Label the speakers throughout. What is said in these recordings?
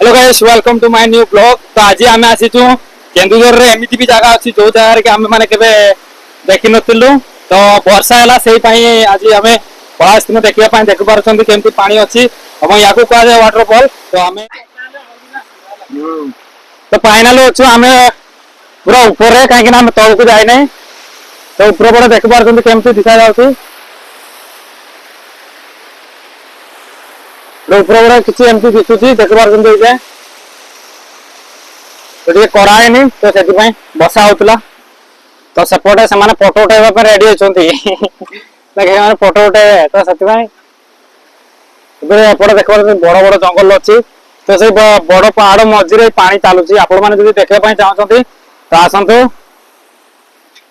Speaker 1: Hello guys welcome to my new blog. तो आज आम आसीचु केन्दुझर रे एमती भी जगह अच्छी जो जगह कि आम मैंने केबे देखि नथिलु। तो वर्षा हैला सेही पई आज आमे पळास्तिनु देखिया पई देख पारछन्ती केमती पानी अछि एवं याकू कहा जाय वाटरफॉल। तो आमे तो फाइनल अछु आमे पूरा ऊपर रे काहे कि ना हम तळकु जाय नै। तो ऊपर बड़ देख पारछन्ती केमती दिखा जाउछि। ऊपर बड़ किछि एमती दिसुछि देख पारछन्ती जे तो कराए नहीं तो से बसा होता। तो सेपटे से फोटो उठाइबा रेडी होती फोटो उठाइबे तो से देख बड़ बड़ जंगल अच्छी। तो से बड़ पहाड़ मझे पानी चलुची आपण मैंने देखा चाहते तो आसतु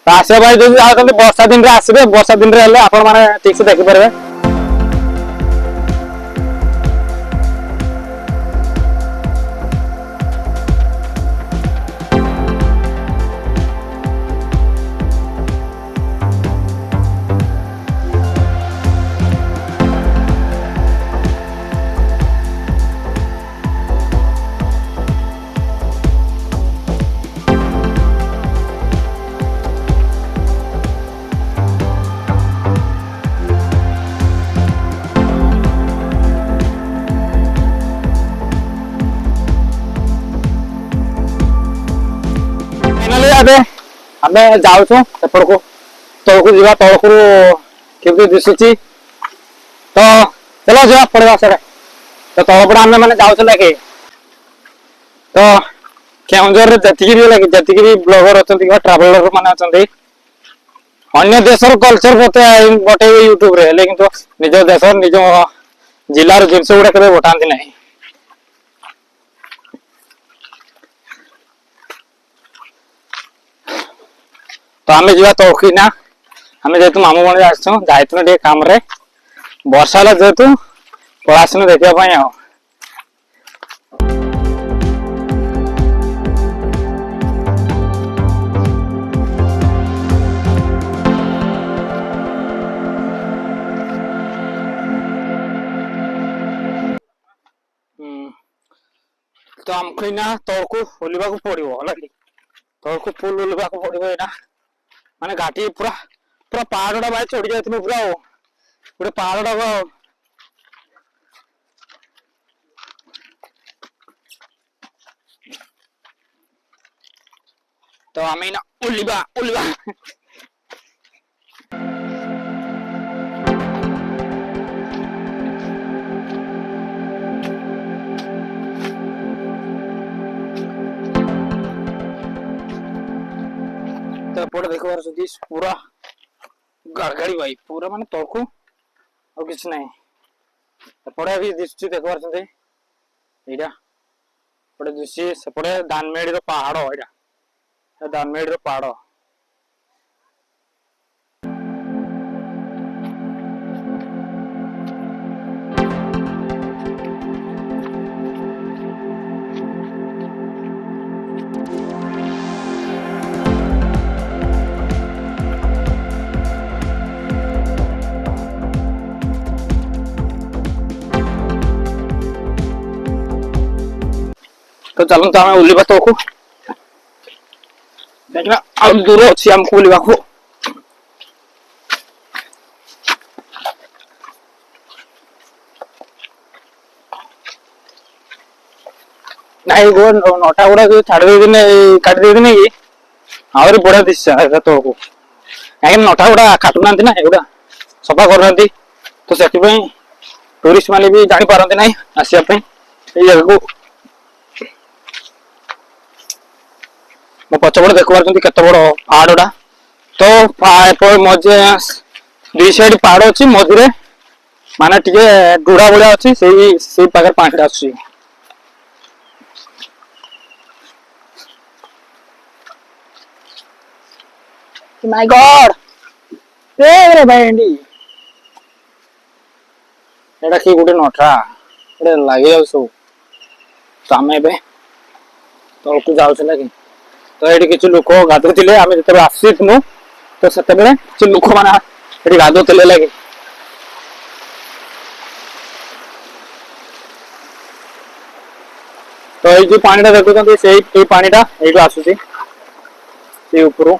Speaker 1: तो आसवा जो वर्षा दिन में आसबे वर्षा दिन में आपण मैंने ठीक से देखिपारे। आम जाऊँ सेपट को तौक जा तौक केमती दिशुची तो चलो जा पड़ा से तो तौपड़ा आम मैंने जाऊँ लगे। तो केउझर जी लगे जी ब्लगर अच्छा ट्राभेलर मैंने अच्छा अन्य देशर कल्चर बटे यूट्यूब रे कि निज देश निज जिलार जिनस गुड़ा के बटाती ना। तो आम जा तौकी ना आम जेहतु मामू भाई आसते काम रे वर्षा है जेहतु पलासन देखापी आ तो आमको ना तौक ओल्वा पड़ो है तौक फुल ओल्वा पड़ो ना माने घाटी पूरा पूरा पहाड़ा भाई चढ़ी जाती पूरा गोटे पहाड़ा तो आम ना ओल्वा ओल्वा तो एपटे देख पार पूरा गाड़ी भाई पूरा माने तौक और किसी ना एपटे भी दिशुची देख पारे यहाँ एपटे दिशे सेपटे दानमेड़ी पहाड़ यहाँ दानमेड़ी पहाड़। तो चलो तो आम ओल्वा तौक देखना दूर अच्छी आमको ओल्वा को नटा गुड़ा जो छाड़ दे काट दे कि आहरी बढ़िया दिशा तौक कहीं नटा गुड़ा काटुना ना एगुड़ा सफा करना। तो से टूरिस्ट मैंने भी जापारती ना आसपा जगह को मो पचपटे देख पार्टी केत बड़ पहाड़ा। तो मजे दुई साइड पहाड़ अच्छी मझे माने टे डुड़ा भाया अच्छी से पाखे पानी आस माय गॉड रे भाई एटा कि गोटे नटा गोटे लगे जाऊ सब। तो आम ए तौक जाऊ लगे तो ये किसी लोक गाधुले आम जो आसनु तो से किसी लोक मैंने गाधुले लगे। तो ये जो पानी देखुं से पानीटा ये आसूसी से ऊपर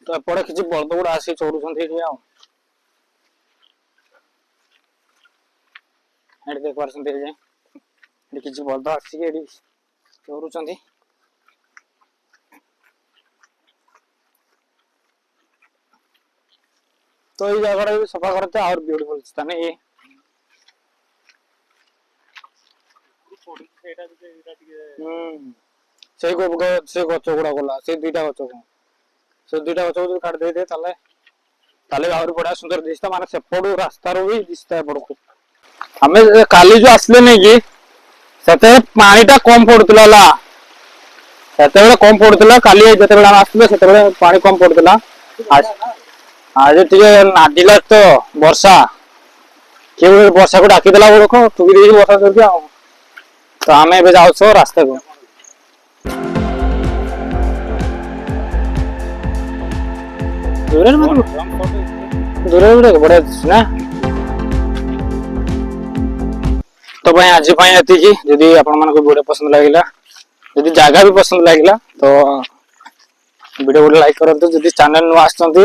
Speaker 1: तो एपटे किसी बलद गुड़ा आसी चोरुंट देख पारे किसी बलद आसिक चोरुंट तो ये जगह भी सफा करते और ब्यूटीफुल स्थान ये से गच गुड़ा गला से दुईटा गच से दुईटा गच काट दे आहरी बढ़िया सुंदर दिखता माने सेपटू रास्ता भी दिखता एपटू आम काली जो आसले नहीं कि से पानीटा कम पड़ूला से कम पड़ूला काली जिते आसले से पानी कम पड़ूला आज टे नादिला तो वर्षा किए वर्षा को डाकीदेला बेलू टुकी वर्षा कर तो आम ए जाऊ रास्ता को दूर बढ़िया ना तो भाई आज जदि आपण मान वीडियो पसंद लगे जदि जगह भी पसंद लगे तो वीडियो गोटे लाइक करते जदि चैनल नु आसछंती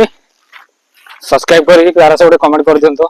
Speaker 1: सब्सक्राइब करके प्यारा से गोटे कमेंट कर दियंतो।